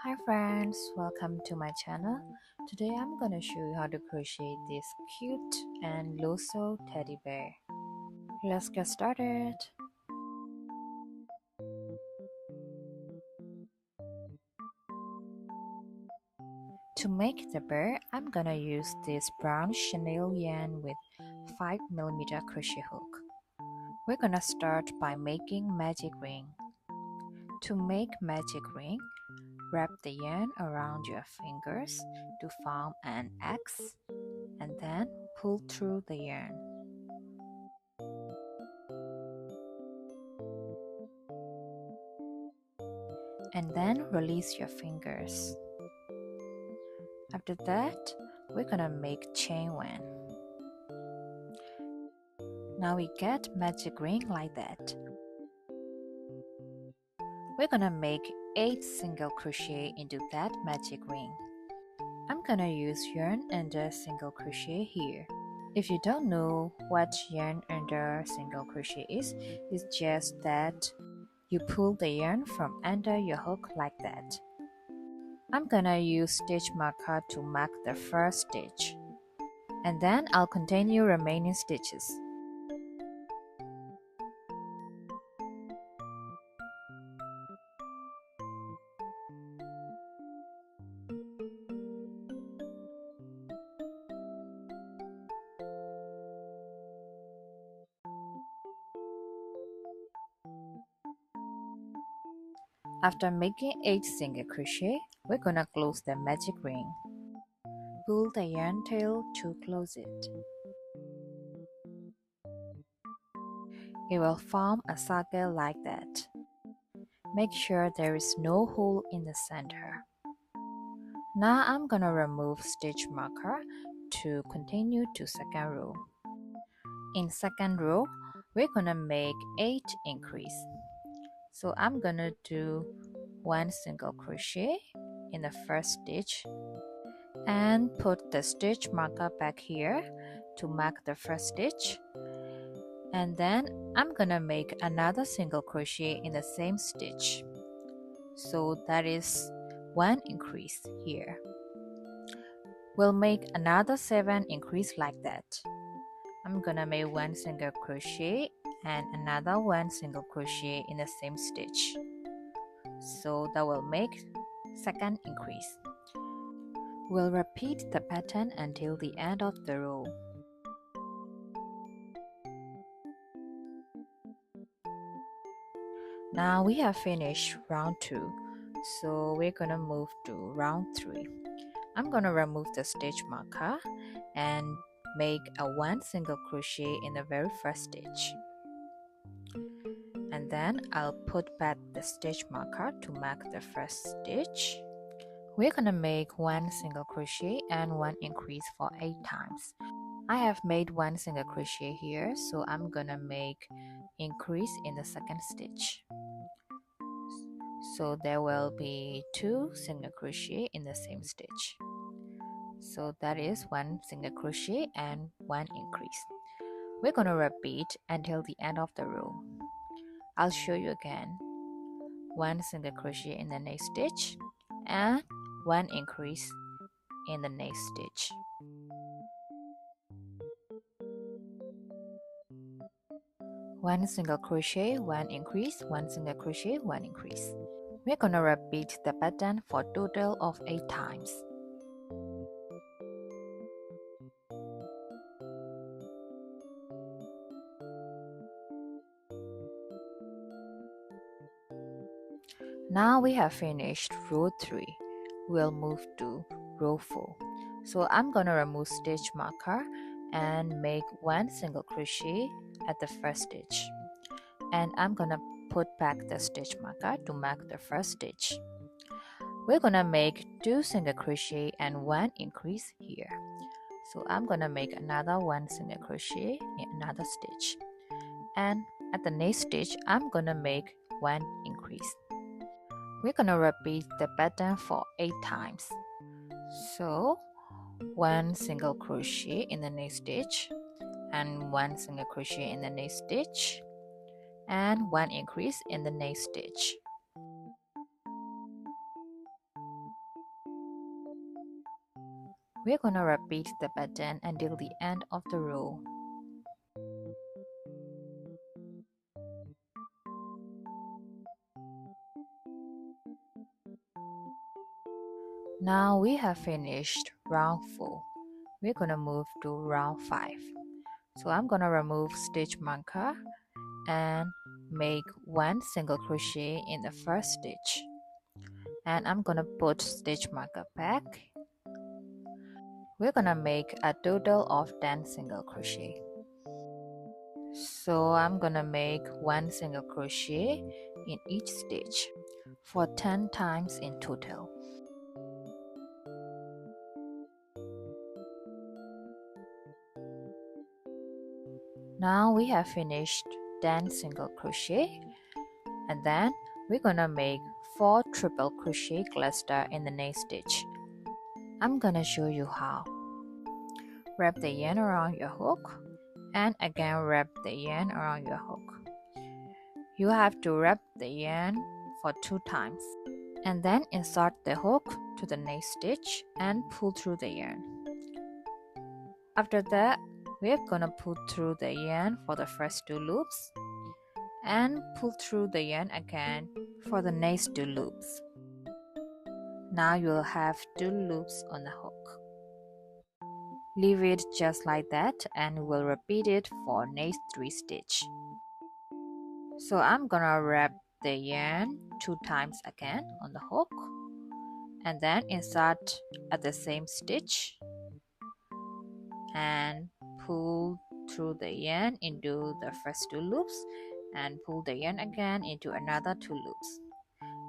Hi friends, welcome to my channel. Today I'm gonna show you how to crochet this cute and low-sew teddy bear. Let's get started. To make the bear, I'm gonna use this brown chenille yarn with 5mm crochet hook. We're gonna start by making magic ring. To make magic ring, wrap the yarn around your fingers to form an X and then pull through the yarn. And then release your fingers. After that, we're gonna make chain one. Now we get magic ring like that. We're gonna make 8 single crochet into that magic ring. I'm gonna use yarn under single crochet here. If you don't know what yarn under single crochet is, it's just that you pull the yarn from under your hook like that. I'm gonna use stitch marker to mark the first stitch, and then I'll continue remaining stitches. After making 8 single crochet, we're gonna close the magic ring. Pull the yarn tail to close it. It will form a circle like that. Make sure there is no hole in the center. Now I'm gonna remove stitch marker to continue to second row. In second row, we're gonna make 8 increase. So I'm gonna do 1 single crochet in the first stitch and put the stitch marker back here to mark the first stitch, and then I'm gonna make another single crochet in the same stitch, so that is 1 increase here. We'll make another 7 increase like that. I'm gonna make 1 single crochet and another 1 single crochet in the same stitch, so that will make second increase. We'll repeat the pattern until the end of the row. Now we have finished round 2, so we're gonna move to round 3. I'm gonna remove the stitch marker and make a 1 single crochet in the very first stitch, and then I'll put back the stitch marker to mark the first stitch. We're gonna make 1 single crochet and 1 increase for 8 times. I have made 1 single crochet here, so I'm gonna make increase in the second stitch. So there will be 2 single crochet in the same stitch. So that is 1 single crochet and 1 increase. We're gonna repeat until the end of the row. I'll show you again. 1 single crochet in the next stitch and 1 increase in the next stitch. One single crochet, 1 increase, 1 single crochet, 1 increase. We're gonna repeat the pattern for a total of 8 times. Now we have finished row 3. We'll move to row 4. So I'm gonna remove stitch marker and make 1 single crochet at the first stitch, and I'm gonna put back the stitch marker to mark the first stitch. We're gonna make 2 single crochet and 1 increase here, so I'm gonna make another 1 single crochet in another stitch, and at the next stitch I'm gonna make 1 increase. We're gonna repeat the pattern for 8 times. So 1 single crochet in the next stitch and 1 single crochet in the next stitch and 1 increase in the next stitch. We're gonna repeat the pattern until the end of the row. Now we have finished round 4. We're gonna move to round 5. So I'm gonna remove stitch marker and make 1 single crochet in the first stitch. And I'm gonna put stitch marker back. We're gonna make a total of 10 single crochet. So I'm gonna make 1 single crochet in each stitch for 10 times in total. Now we have finished 10 single crochet, and then we're gonna make 4 triple crochet cluster in the next stitch. I'm gonna show you how. Wrap the yarn around your hook and again wrap the yarn around your hook. You have to wrap the yarn for 2 times and then insert the hook to the next stitch and pull through the yarn. After that, we're gonna pull through the yarn for the first 2 loops and pull through the yarn again for the next 2 loops. Now you'll have 2 loops on the hook. Leave it just like that and we'll repeat it for next 3 stitch. So I'm gonna wrap the yarn 2 times again on the hook and then insert at the same stitch and pull through the yarn into the first 2 loops and pull the yarn again into another 2 loops.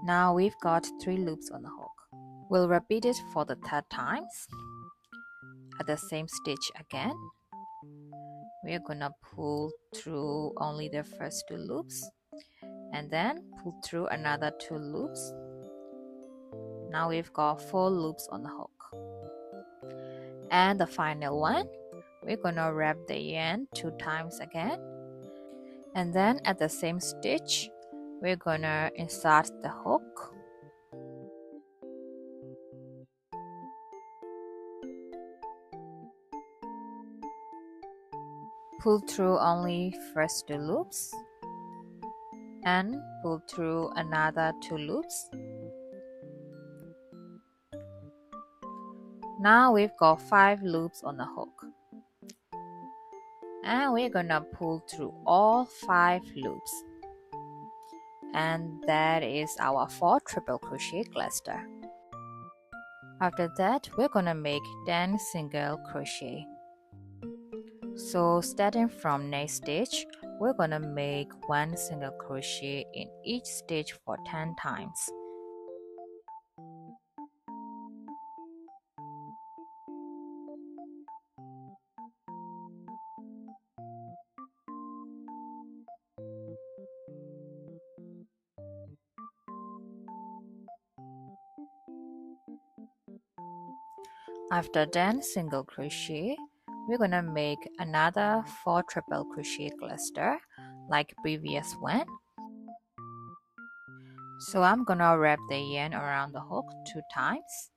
Now we've got 3 loops on the hook. We'll repeat it for the 3rd times. At the same stitch again, we're gonna pull through only the first 2 loops and then pull through another 2 loops. Now we've got 4 loops on the hook. And the final one, we're gonna wrap the yarn 2 times again, and then at the same stitch we're gonna insert the hook, pull through only first 2 loops and pull through another 2 loops. Now we've got 5 loops on the hook and we're gonna pull through all 5 loops, and that is our 4 triple crochet cluster. After that, we're gonna make 10 single crochet. So starting from next stitch, we're gonna make 1 single crochet in each stitch for 10 times. After 10 single crochet, we're gonna make another 4 triple crochet cluster like previous one. So I'm gonna wrap the yarn around the hook 2 times,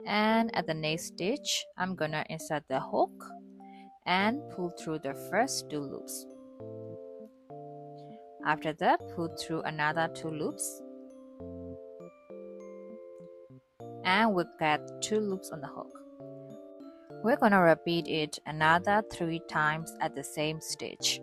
and at the next stitch I'm gonna insert the hook and pull through the first 2 loops. After that, pull through another 2 loops and we'll get 2 loops on the hook. We're gonna repeat it another 3 times at the same stitch.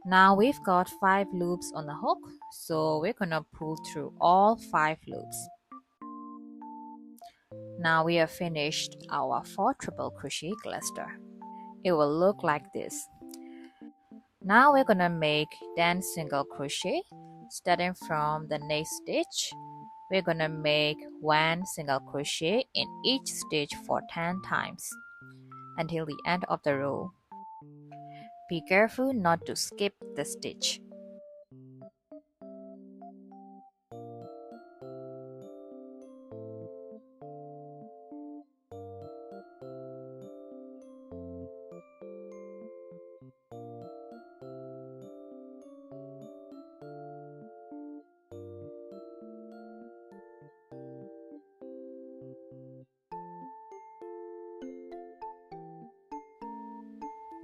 Now we've got 5 loops on the hook, so we're gonna pull through all 5 loops. Now we have finished our 4 triple crochet cluster. It will look like this. Now we're gonna make 10 single crochet. Starting from the next stitch, we're gonna make 1 single crochet in each stitch for 10 times until the end of the row. Be careful not to skip the stitch.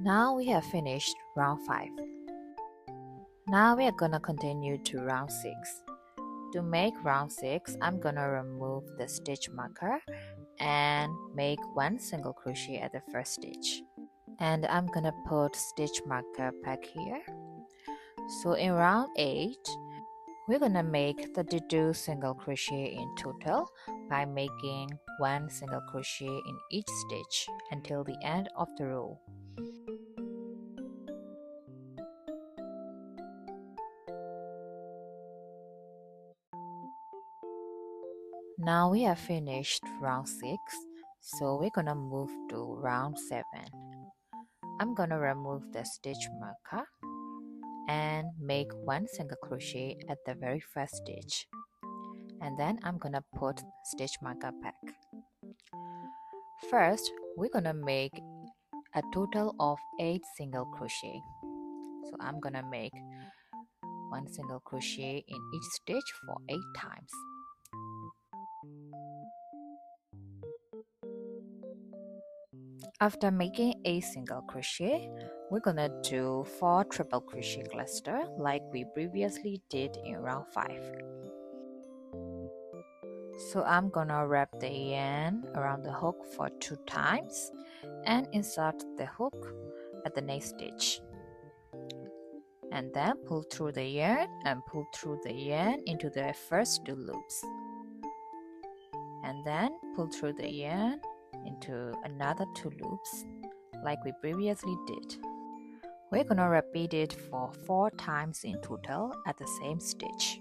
Now we have finished round 5. Now we are gonna continue to round 6. To make round 6, I'm gonna remove the stitch marker and make 1 single crochet at the first stitch. And I'm gonna put stitch marker back here. So in round 8, we're gonna make 32 single crochet in total by making 1 single crochet in each stitch until the end of the row. Now we have finished round 6, so we're gonna move to round 7. I'm gonna remove the stitch marker and make 1 single crochet at the very first stitch, and then I'm gonna put stitch marker back. First, we're gonna make a total of 8 single crochet. So I'm gonna make 1 single crochet in each stitch for 8 times. After making a single crochet, we're gonna do 4 triple crochet cluster like we previously did in round 5. So I'm gonna wrap the yarn around the hook for 2 times and insert the hook at the next stitch. And then pull through the yarn and pull through the yarn into the first 2 loops. And then pull through the yarn into another 2 loops like we previously did. We're gonna repeat it for 4 times in total at the same stitch.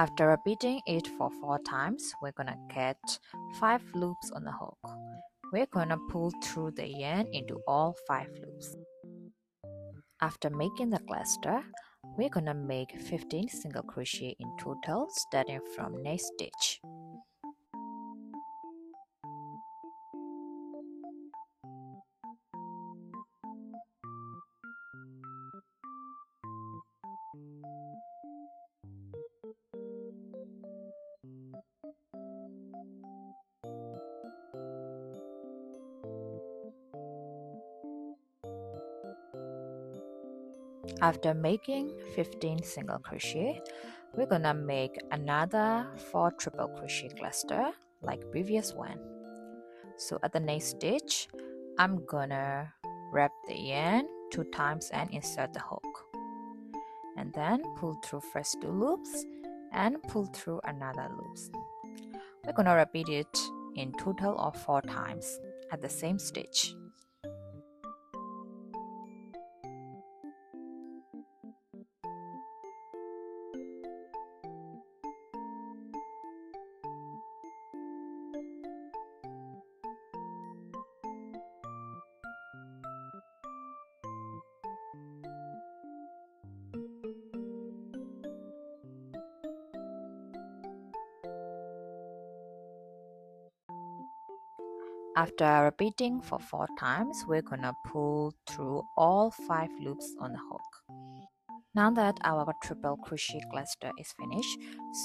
After repeating it for 4 times, we're gonna get 5 loops on the hook. We're gonna pull through the yarn into all 5 loops. After making the cluster, we're gonna make 15 single crochet in total starting from next stitch. After making 15 single crochet, we're gonna make another 4 triple crochet cluster like previous one. So at the next stitch, I'm gonna wrap the yarn 2 times and insert the hook. And then pull through first 2 loops and pull through another loops. We're gonna repeat it in total of 4 times at the same stitch. After repeating for 4 times, we're gonna pull through all 5 loops on the hook. Now that our triple crochet cluster is finished,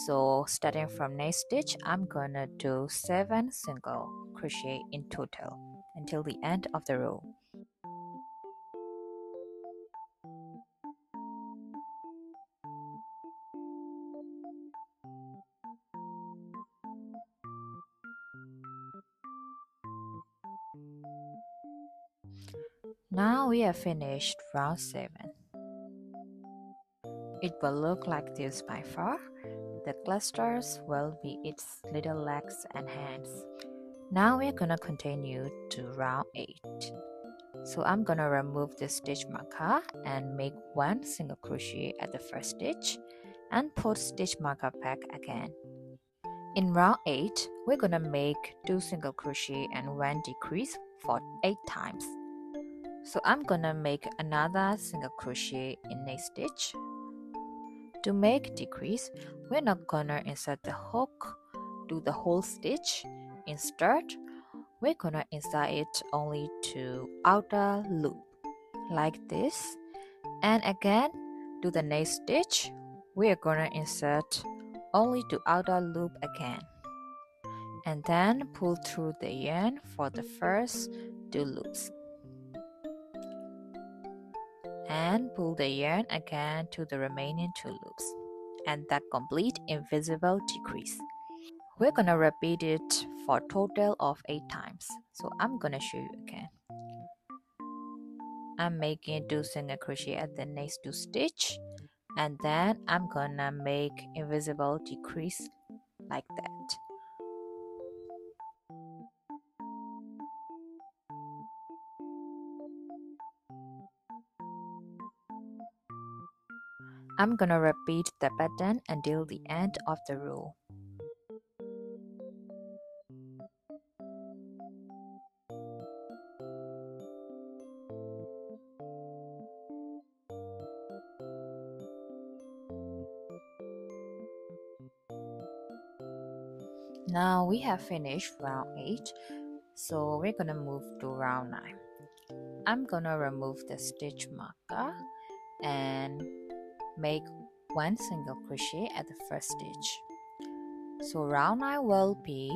so starting from next stitch, I'm gonna do 7 single crochet in total until the end of the row. Now we have finished round 7. It will look like this by far. The clusters will be its little legs and hands. Now we're gonna continue to round 8. So I'm gonna remove the stitch marker and make 1 single crochet at the first stitch and put stitch marker back again. In round 8, we're gonna make 2 single crochet and 1 decrease for 8 times. So I'm gonna make another single crochet in next stitch. To make decrease, we're not gonna insert the hook to the whole stitch. Instead, we're gonna insert it only to outer loop like this, and again to the next stitch we're gonna insert only to outer loop again, and then pull through the yarn for the first 2 loops and pull the yarn again to the remaining 2 loops, and that complete invisible decrease. We're gonna repeat it for a total of 8 times, so I'm gonna show you again. I'm making 2 single crochet at the next 2 stitch, and then I'm gonna make invisible decrease like that. I'm gonna repeat the pattern until the end of the row. Now we have finished round 8, so we're gonna move to round 9. I'm gonna remove the stitch marker and make 1 single crochet at the first stitch. So round 9 will be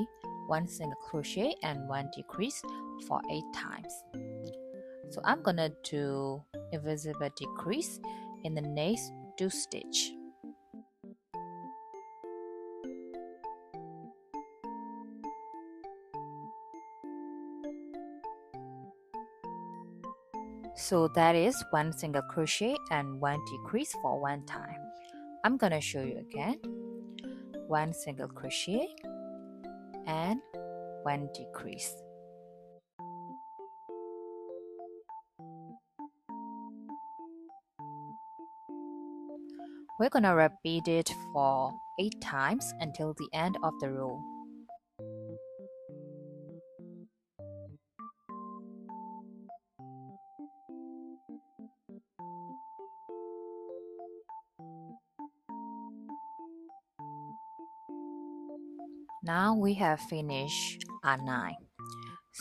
1 single crochet and 1 decrease for 8 times. So I'm gonna do invisible decrease in the next 2 stitch. So that is 1 single crochet and 1 decrease for 1 time. I'm gonna show you again. 1 single crochet and 1 decrease. We're gonna repeat it for 8 times until the end of the row. Now we have finished our 9.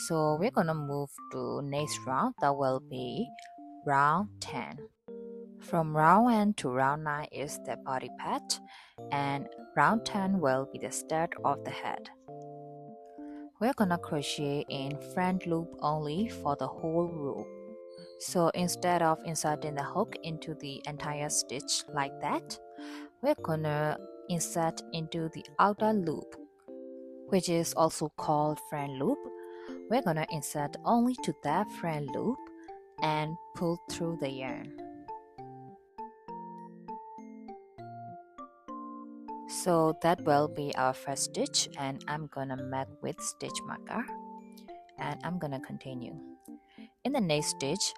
So we're gonna move to next round, that will be round 10. From round 1 to round 9 is the body part, and round 10 will be the start of the head. We're gonna crochet in front loop only for the whole row. So instead of inserting the hook into the entire stitch like that, we're gonna insert into the outer loop, which is also called front loop. We're gonna insert only to that front loop and pull through the yarn. So that will be our first stitch, and I'm gonna mark with stitch marker, and I'm gonna continue. In the next stitch,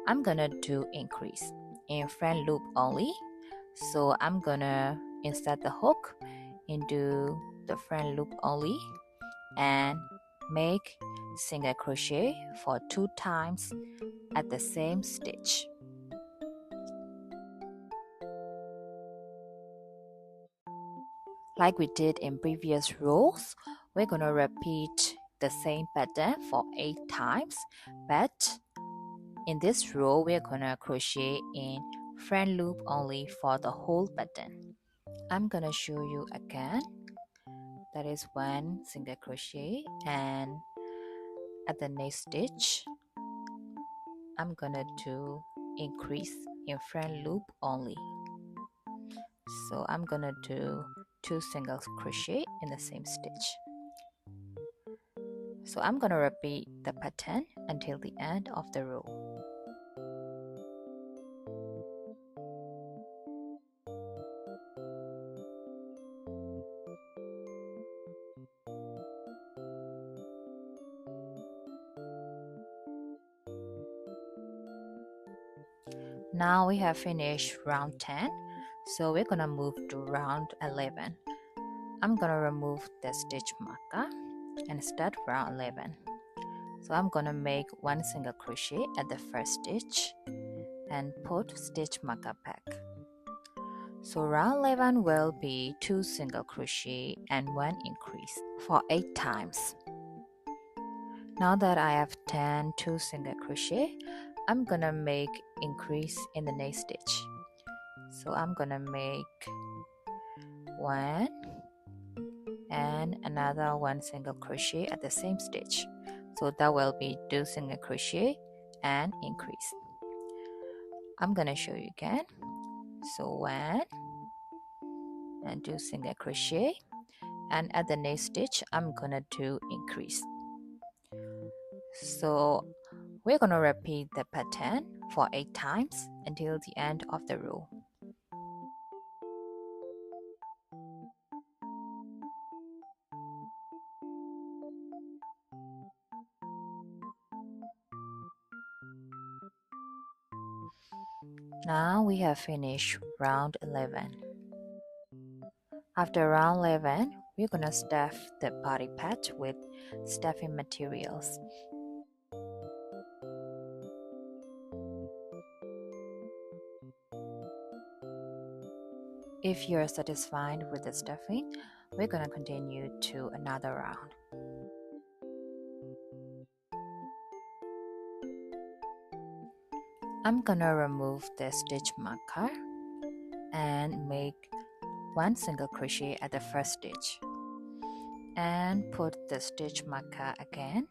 I'm gonna do increase in front loop only. So I'm gonna insert the hook into the front loop only and make single crochet for 2 times at the same stitch. Like we did in previous rows, we're gonna repeat the same pattern for 8 times, but in this row we're gonna crochet in front loop only for the whole pattern. I'm gonna show you again. That is 1 single crochet, and at the next stitch I'm gonna do increase in front loop only. So I'm gonna do 2 single crochet in the same stitch. So I'm gonna repeat the pattern until the end of the row. Now we have finished round 10, so we're gonna move to round 11. I'm gonna remove the stitch marker and start round 11. So I'm gonna make 1 single crochet at the first stitch and put stitch marker back. So round 11 will be 2 single crochet and 1 increase for 8 times. Now that I have 10 2 single crochet, I'm gonna make increase in the next stitch. So I'm gonna make 1 and another 1 single crochet at the same stitch. So that will be 2 single crochet and increase. I'm gonna show you again. So 1 and 2 single crochet, and at the next stitch I'm gonna do increase. So we're gonna repeat the pattern for 8 times until the end of the row. Now we have finished round 11. After round 11, we're gonna stuff the body part with stuffing materials. If you're satisfied with the stuffing, we're gonna continue to another round. I'm gonna remove the stitch marker and make 1 single crochet at the first stitch and put the stitch marker again.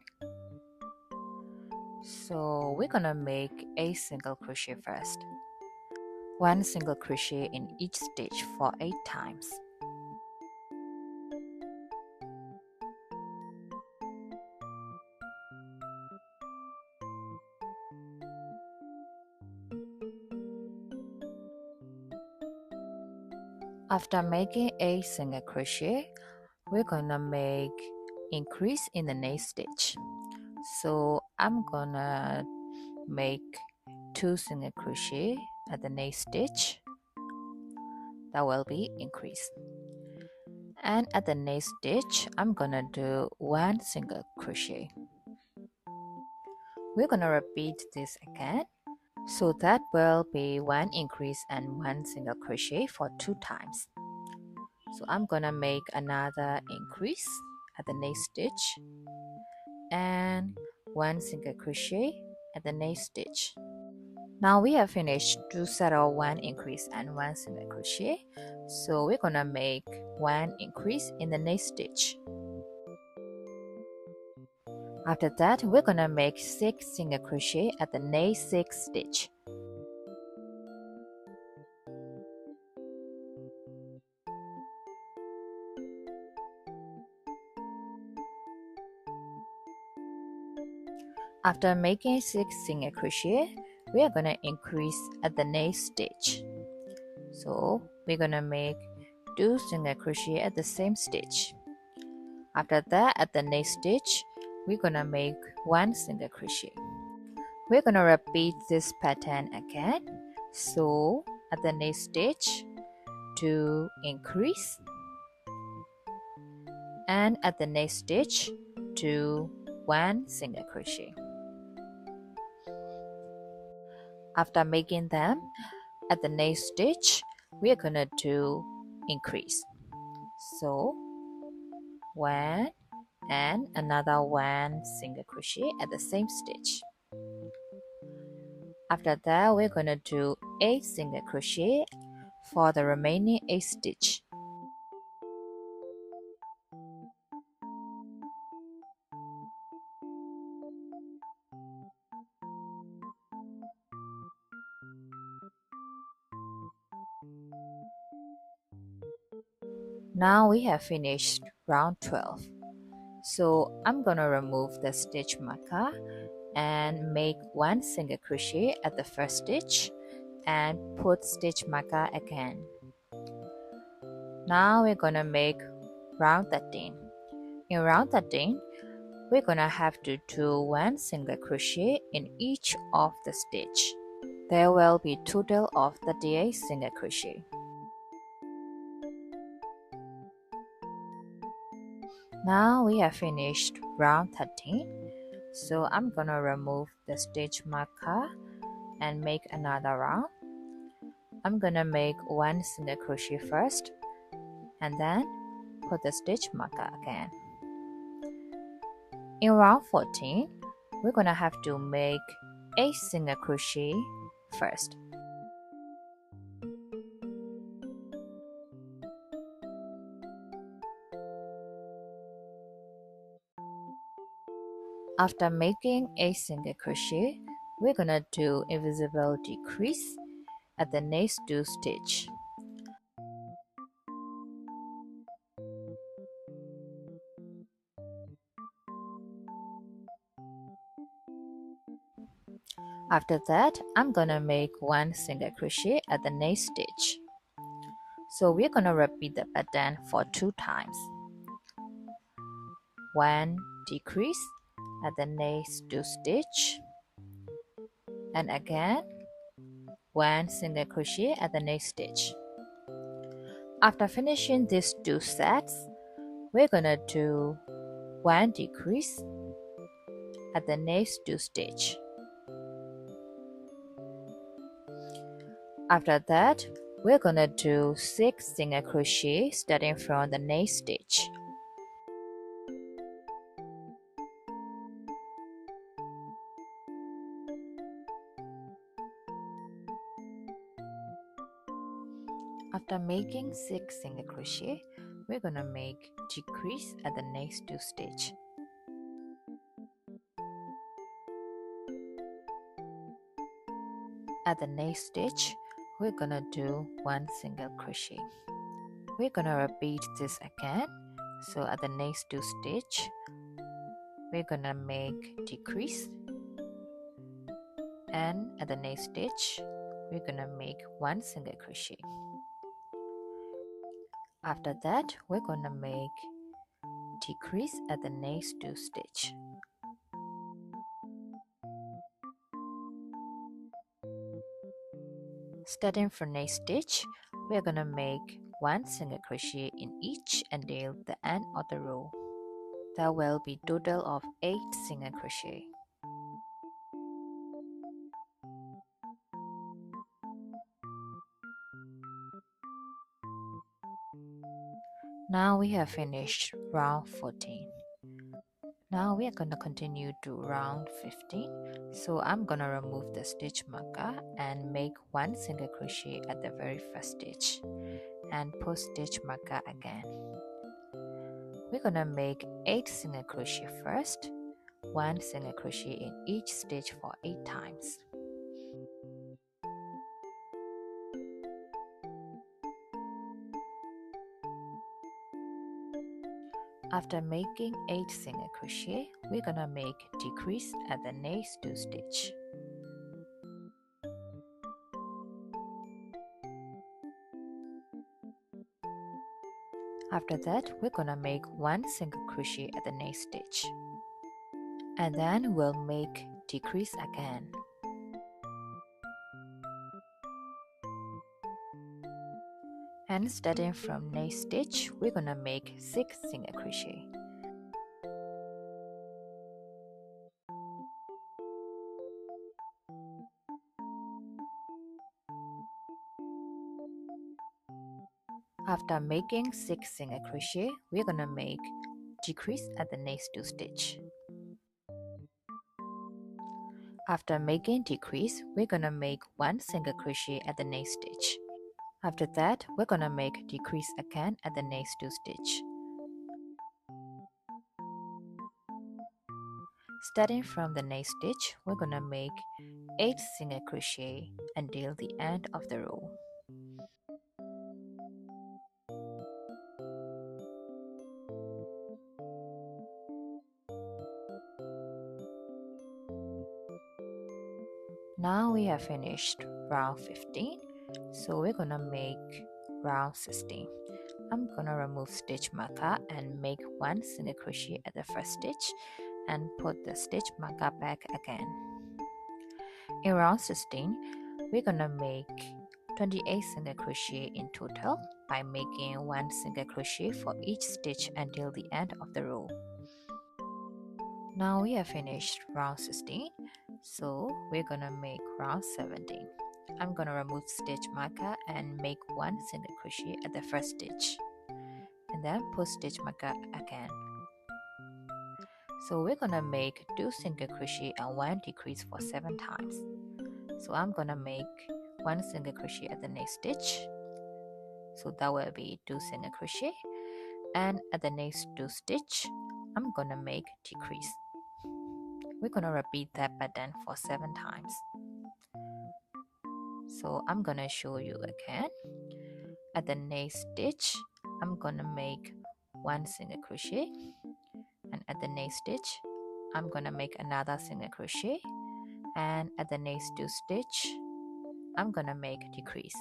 So we're gonna make 8 single crochet first. 1 single crochet in each stitch for 8 times. After making 8 single crochet, we're gonna make increase in the next stitch. So I'm gonna make 2 single crochet at the next stitch. That will be increase. And at the next stitch I'm gonna do 1 single crochet. We're gonna repeat this again. So that will be 1 increase and 1 single crochet for 2 times. So I'm gonna make another increase at the next stitch and 1 single crochet at the next stitch. Now we have finished 2 sets of 1 increase and 1 single crochet. So we're gonna make 1 increase in the next stitch. After that, we're gonna make 6 single crochet at the next 6 stitch. After making 6 single crochet, we are gonna increase at the next stitch. So we're gonna make 2 single crochet at the same stitch. After that, at the next stitch, we're gonna make 1 single crochet. We're gonna repeat this pattern again. So at the next stitch, 2 increase, and at the next stitch, 2 1 single crochet. After making them, at the next stitch we are gonna do increase. So 1 and another 1 single crochet at the same stitch. After that, we're gonna do 8 single crochet for the remaining 8 stitch. Now we have finished round 12. So I'm gonna remove the stitch marker and make 1 single crochet at the first stitch and put stitch marker again. Now we're gonna make round 13. In round 13, we're gonna have to do 1 single crochet in each of the stitch. There will be total of 38 single crochet. Now we have finished round 13. So I'm gonna remove the stitch marker and make another round. I'm gonna make 1 single crochet first and then put the stitch marker again. In round 14, we're gonna have to make 8 single crochet first. After making 8 single crochet, we're gonna do invisible decrease at the next 2 stitch. After that, I'm gonna make 1 single crochet at the next stitch. So we're gonna repeat the pattern for 2 times. 1 decrease at the next 2 stitch, and again 1 single crochet at the next stitch. After finishing these 2 sets, we're gonna do 1 decrease at the next 2 stitch. After that, we're gonna do 6 single crochet starting from the next stitch. After making 6 single crochet, we're gonna make decrease at the next 2 stitch. At the next stitch, we're gonna do 1 single crochet. We're gonna repeat this again. So at the next 2 stitch, we're gonna make decrease, and at the next stitch, we're gonna make 1 single crochet. After that, we're gonna make decrease at the next 2 stitch. Starting from next stitch, we're gonna make 1 single crochet in each until the end of the row. There will be total of 8 single crochet. Now we have finished round 14. Now we are going to continue to round 15. So I'm going to remove the stitch marker and make 1 single crochet at the very first stitch and put stitch marker again. We're going to make 8 single crochet first, 1 single crochet in each stitch for 8 times. After making 8 single crochet, we're gonna make decrease at the next 2 stitch. After that, we're gonna make 1 single crochet at the next stitch. And then we'll make decrease again. And starting from next stitch, we're gonna make 6 single crochet. After making 6 single crochet, we're gonna make decrease at the next 2 stitch. After making decrease, we're gonna make 1 single crochet at the next stitch. After that, we're gonna make decrease again at the next 2 stitch. Starting from the next stitch, we're gonna make 8 single crochet until the end of the row. Now we have finished round 15, so we're gonna make round 16. I'm gonna remove stitch marker and make 1 single crochet at the first stitch and put the stitch marker back again. In round 16, we're gonna make 28 single crochet in total by making 1 single crochet for each stitch until the end of the row. Now we have finished round 16, so we're gonna make round 17. I'm gonna remove stitch marker and make 1 single crochet at the first stitch and then put stitch marker again. So we're gonna make 2 single crochet and 1 decrease for 7 times. So I'm gonna make 1 single crochet at the next stitch, so that will be 2 single crochet, and at the next 2 stitch I'm gonna make decrease. We're gonna repeat that pattern for 7 times. So I'm gonna show you again. At the next stitch I'm gonna make 1 single crochet, and at the next stitch I'm gonna make another single crochet, and at the next 2 stitch I'm gonna make decrease.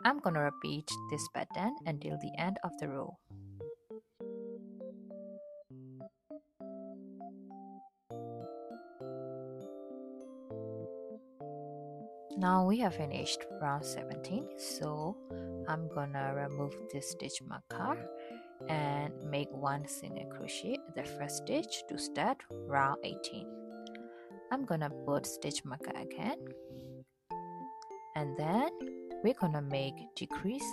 I'm gonna repeat this pattern until the end of the row. Now we have finished round 17, so I'm gonna remove this stitch marker and make 1 single crochet at the first stitch to start round 18. I'm gonna put stitch marker again, and then we're gonna make decrease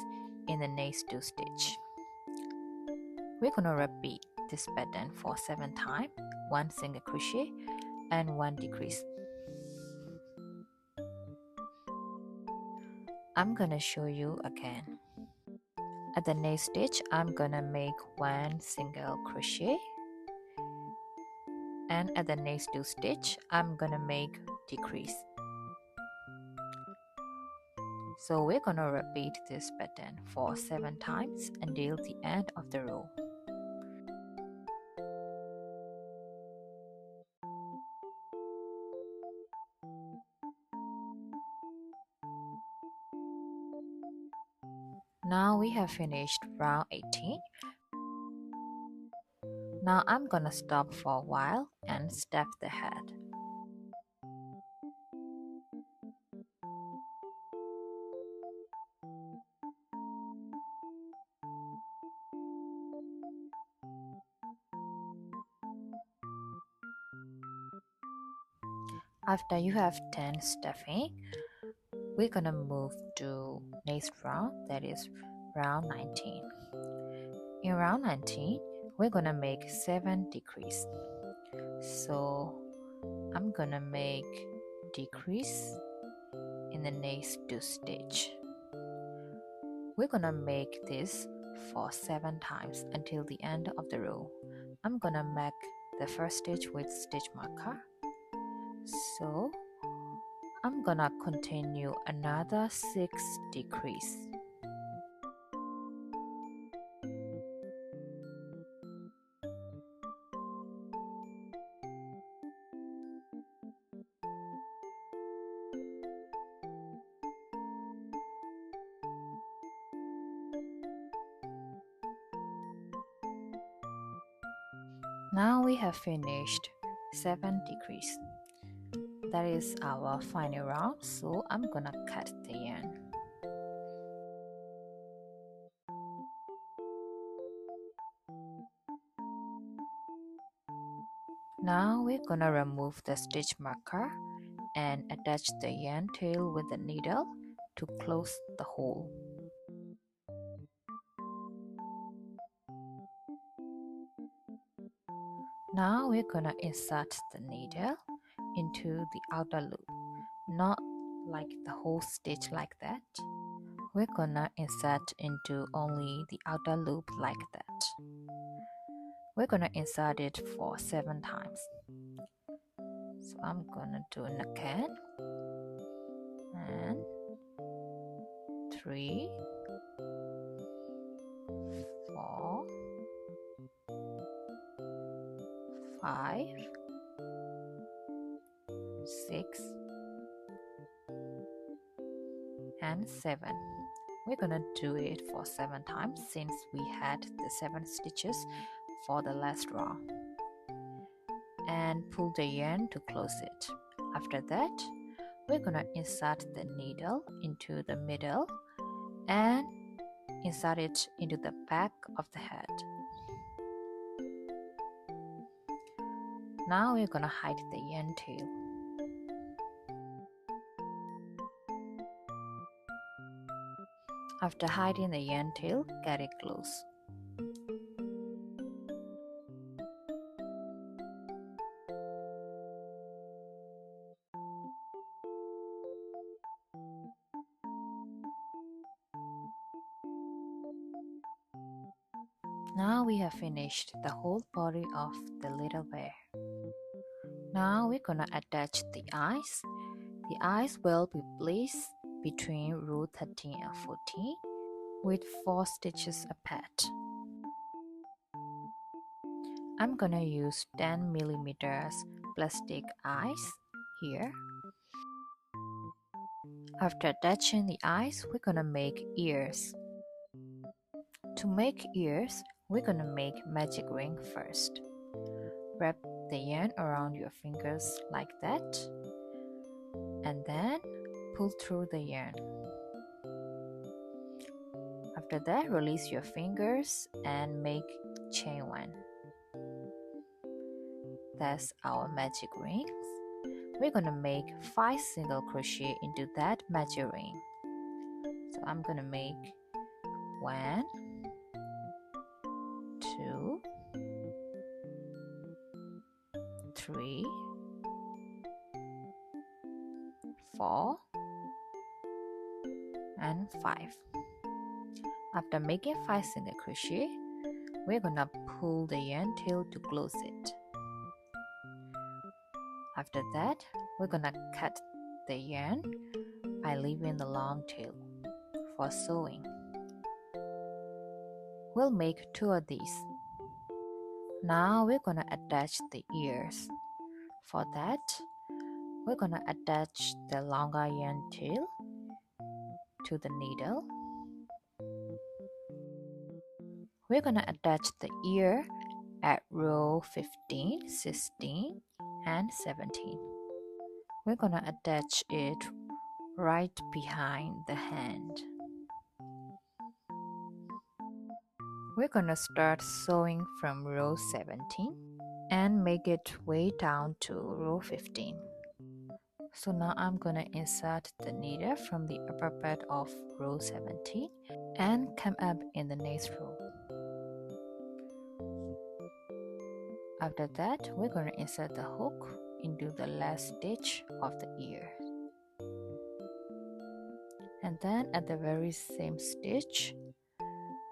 in the next 2 stitch. We're gonna repeat this pattern for 7 times, 1 single crochet and 1 decrease. I'm gonna show you again. At the next stitch I'm gonna make 1 single crochet, and at the next 2 stitch I'm gonna make decrease. So we're gonna repeat this pattern for 7 times until the end of the row. Now we have finished round 18. Now I'm gonna stop for a while and step the head. After you have 10 stuffing, we're gonna move to next round, that is round 19. In round 19, we're gonna make 7 decrease. So I'm gonna make decrease in the next 2 stitch. We're gonna make this for 7 times until the end of the row. I'm gonna mark the first stitch with stitch marker. So I'm gonna continue another 6 decrease. Now we have finished 7 decrease. That is our final round, so I'm gonna cut the yarn. Now we're gonna remove the stitch marker and attach the yarn tail with the needle to close the hole. Now we're gonna insert the needle into the outer loop, not like the whole stitch like that. We're gonna insert into only the outer loop like that. We're gonna insert it for 7 times. So I'm gonna do it again. And 3, 4, 5, 6, and 7. We're gonna do it for 7 times since we had the 7 stitches for the last row. And pull the yarn to close it. After that, we're gonna insert the needle into the middle and insert it into the back of the head. Now we're gonna hide the yarn tail. After hiding the yarn tail, get it close. Now we have finished the whole body of the little bear. Now we're gonna attach the eyes. The eyes will be placed between row 13 and 14 with 4 stitches apart. I'm gonna use 10mm plastic eyes here. After attaching the eyes, we're gonna make ears. To make ears, we're gonna make magic ring first. Wrap the yarn around your fingers like that, and then pull through the yarn. After that, release your fingers and make chain 1. That's our magic rings. We're gonna make 5 single crochet into that magic ring. So I'm gonna make 1, 2, 3, 4, and 5. After making 5 single crochet, we're gonna pull the yarn tail to close it. After that, we're gonna cut the yarn by leaving the long tail for sewing. We'll make 2 of these. Now we're gonna attach the ears. For that, we're gonna attach the longer yarn tail to the needle. We're gonna attach the ear at row 15, 16, and 17. We're gonna attach it right behind the hand. We're gonna start sewing from row 17 and make it way down to row 15. So now I'm gonna insert the needle from the upper part of row 17 and come up in the next row. After that, we're gonna insert the hook into the last stitch of the ear. And then at the very same stitch,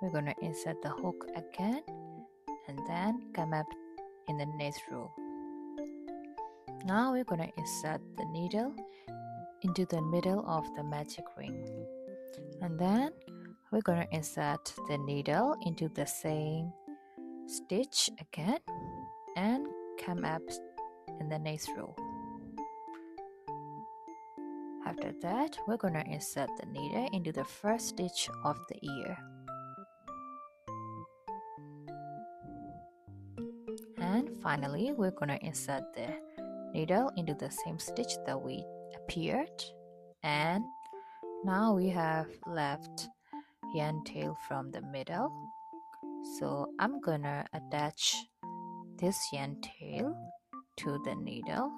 we're gonna insert the hook again and then come up in the next row. Now we're gonna insert the needle into the middle of the magic ring. And then we're gonna insert the needle into the same stitch again and come up in the next row. After that, we're gonna insert the needle into the first stitch of the ear. And finally, we're gonna insert the needle into the same stitch that we appeared. And now we have left yarn tail from the middle. So I'm gonna attach this yarn tail to the needle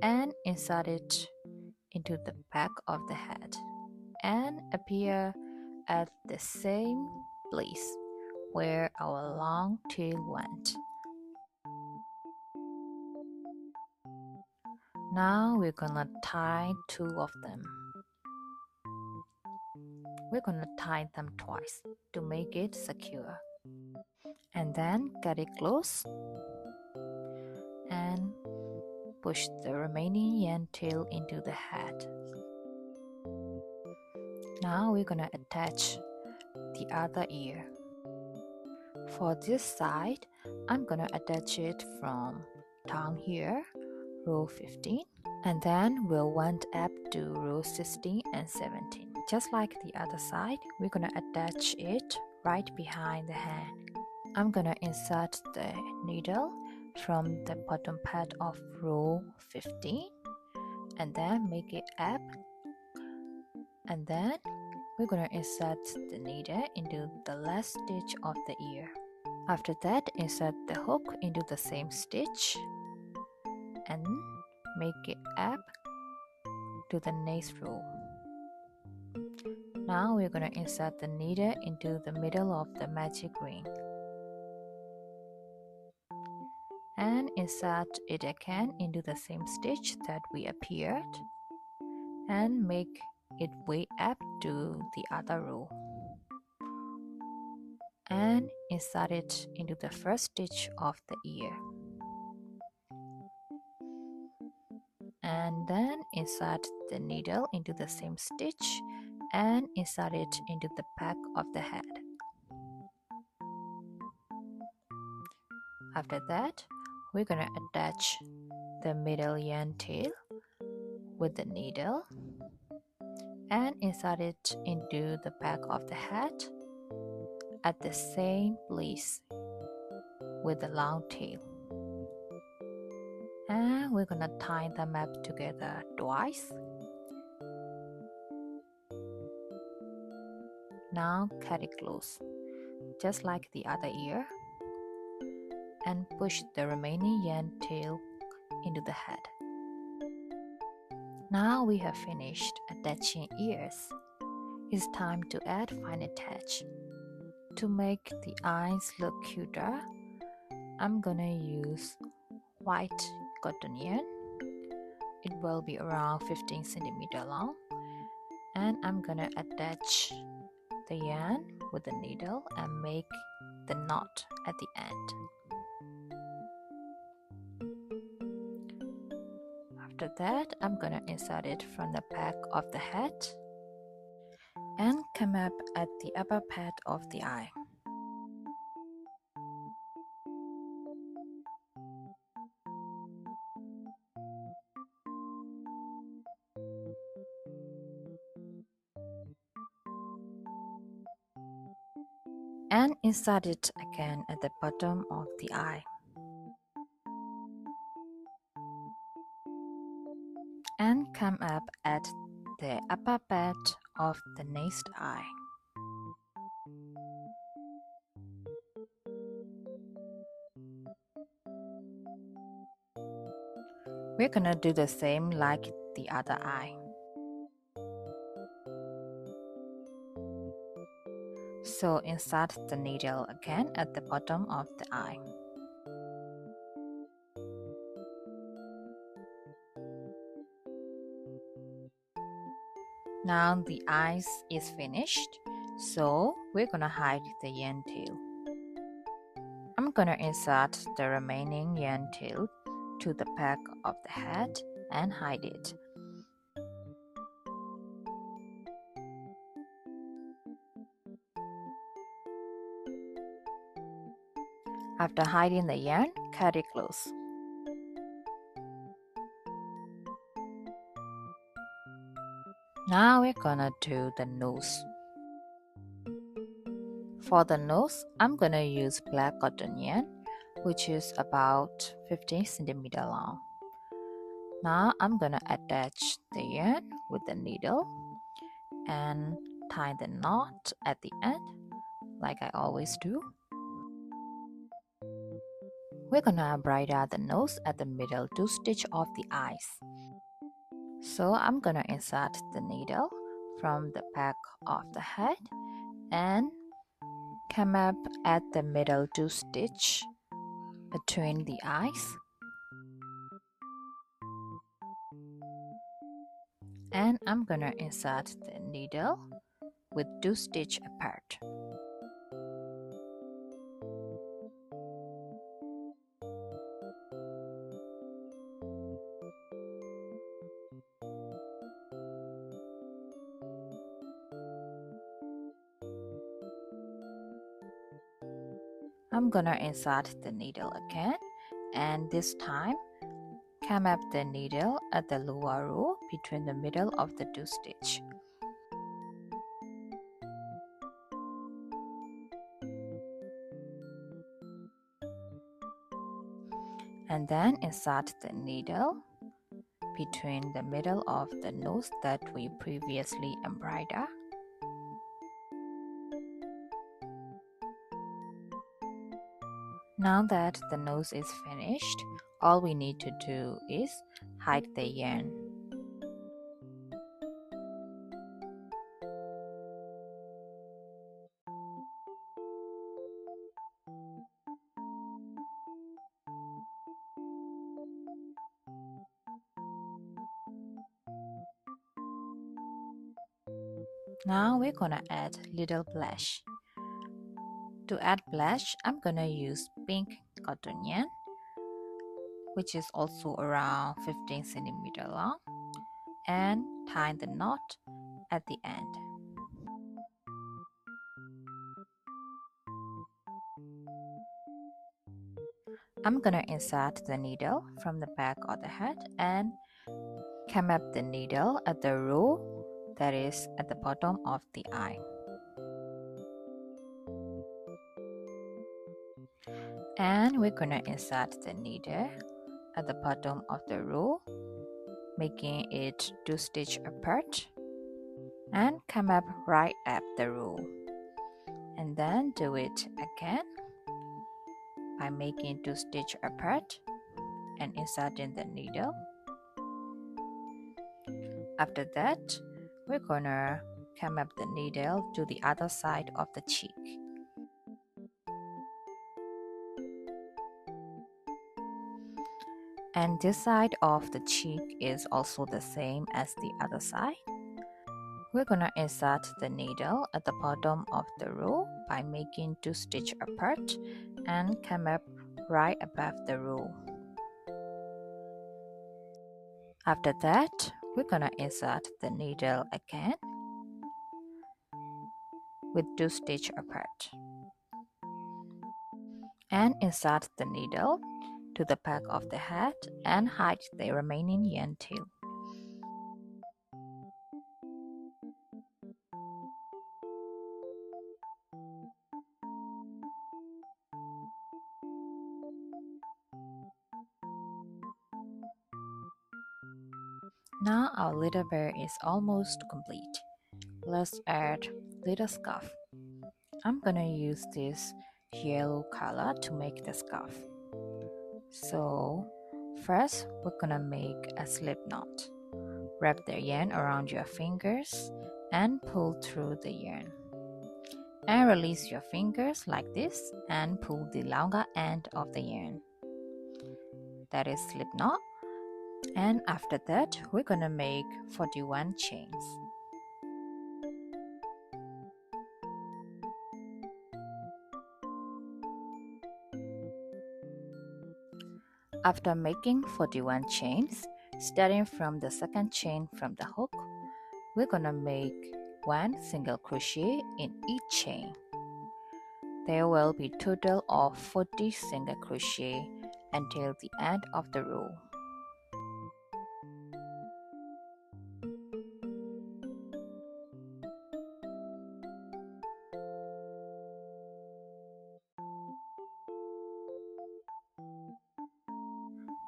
and insert it into the back of the head and appear at the same place where our long tail went. Now we're gonna tie two of them. We're gonna tie them twice to make it secure. And then get it close and push the remaining yarn tail into the head. Now we're gonna attach the other ear. For this side, I'm gonna attach it from down here, row 15, and then we'll went up to row 16 and 17. Just like the other side, we're gonna attach it right behind the hand. I'm gonna insert the needle from the bottom part of row 15 and then make it up, and then we're gonna insert the needle into the last stitch of the ear. After that, insert the hook into the same stitch and make it up to the next row. Now we're gonna insert the needle into the middle of the magic ring and insert it again into the same stitch that we appeared and make it way up to the other row and insert it into the first stitch of the ear, and then insert the needle into the same stitch and insert it into the back of the head. After that, we're gonna attach the middle yarn tail with the needle and insert it into the back of the head at the same place with the long tail. And we're gonna tie them up together twice. Now cut it close, just like the other ear, and push the remaining yarn tail into the head. Now we have finished attaching ears. It's time to add fine attach. To make the eyes look cuter, I'm gonna use white cotton yarn. It will be around 15 centimeter long, and I'm gonna attach the yarn with the needle and make the knot at the end. After that, I'm gonna insert it from the back of the head and come up at the upper part of the eye. And insert it again at the bottom of the eye. And come up at the upper part of the next eye. We're gonna do the same like the other eye. So insert the needle again at the bottom of the eye. Now the eyes is finished, so we're gonna hide the yarn tail. I'm gonna insert the remaining yarn tail to the back of the head and hide it. After hiding the yarn, cut it close. Now we're gonna do the nose. For the nose, I'm gonna use black cotton yarn, which is about 15 centimeter long. Now I'm gonna attach the yarn with the needle and tie the knot at the end, like I always do. We're gonna embroider the nose at the middle 2 stitch of the eyes. So I'm gonna insert the needle from the back of the head and come up at the middle 2 stitch between the eyes. And I'm gonna insert the needle with 2 stitches apart. I'm gonna insert the needle again, and this time come up the needle at the lower row between the middle of the 2 stitches. And then insert the needle between the middle of the nose that we previously embroidered. Now that the nose is finished, all we need to do is hide the yarn. Now we're gonna add little blush. To add blush, I'm gonna use pink cotton yarn, which is also around 15 centimeter long, and tie the knot at the end. I'm gonna insert the needle from the back of the head and come up the needle at the row that is at the bottom of the eye. And we're gonna insert the needle at the bottom of the row, making it 2 stitches apart, and come up right up the row, and then do it again by making 2 stitches apart and inserting the needle. After that, we're gonna come up the needle to the other side of the cheek. And this side of the cheek is also the same as the other side. We're gonna insert the needle at the bottom of the row by making 2 stitches apart and come up right above the row. After that, we're gonna insert the needle again with 2 stitches apart and insert the needle to the back of the head and hide the remaining yarn tail. Now our little bear is almost complete. Let's add little scarf. I'm gonna use this yellow color to make the scarf. So first we're gonna make a slip knot. Wrap the yarn around your fingers and pull through the yarn. And release your fingers like this and pull the longer end of the yarn. That is slip knot. And after that, we're gonna make 41 chains. After making 41 chains, starting from the second chain from the hook, we're gonna make 1 single crochet in each chain. There will be total of 40 single crochet until the end of the row.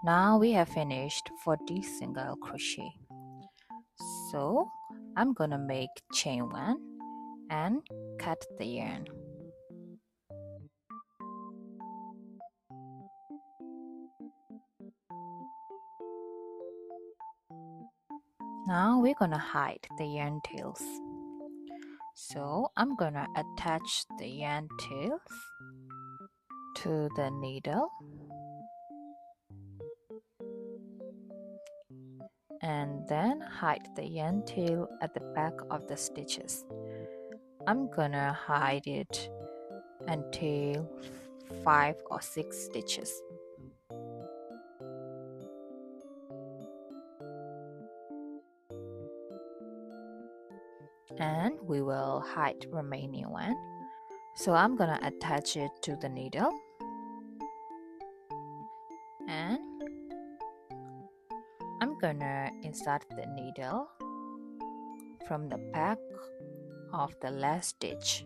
Now we have finished 40 single crochet. So I'm gonna make chain 1 and cut the yarn. Now we're gonna hide the yarn tails. So I'm gonna attach the yarn tails to the needle and then hide the yarn tail at the back of the stitches. I'm gonna hide it until 5 or 6 stitches. And we will hide remaining one. So I'm gonna attach it to the needle, and I'm gonna insert the needle from the back of the last stitch.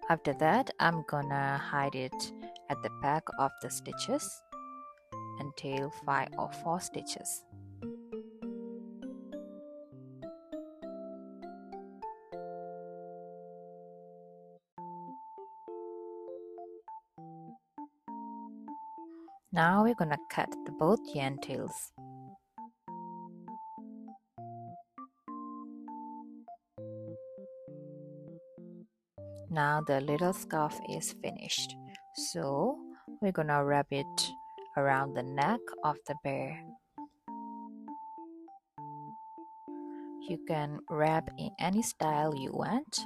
After that, I'm gonna hide it at the back of the stitches until 5 or 4 stitches. Now we're gonna cut the both yarn tails. Now the little scarf is finished. So we're gonna wrap it around the neck of the bear. You can wrap in any style you want.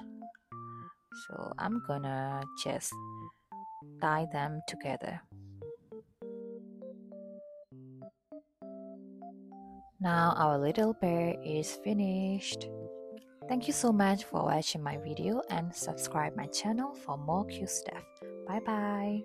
So I'm gonna just tie them together. Now our little bear is finished. Thank you so much for watching my video and subscribe my channel for more cute stuff. Bye bye.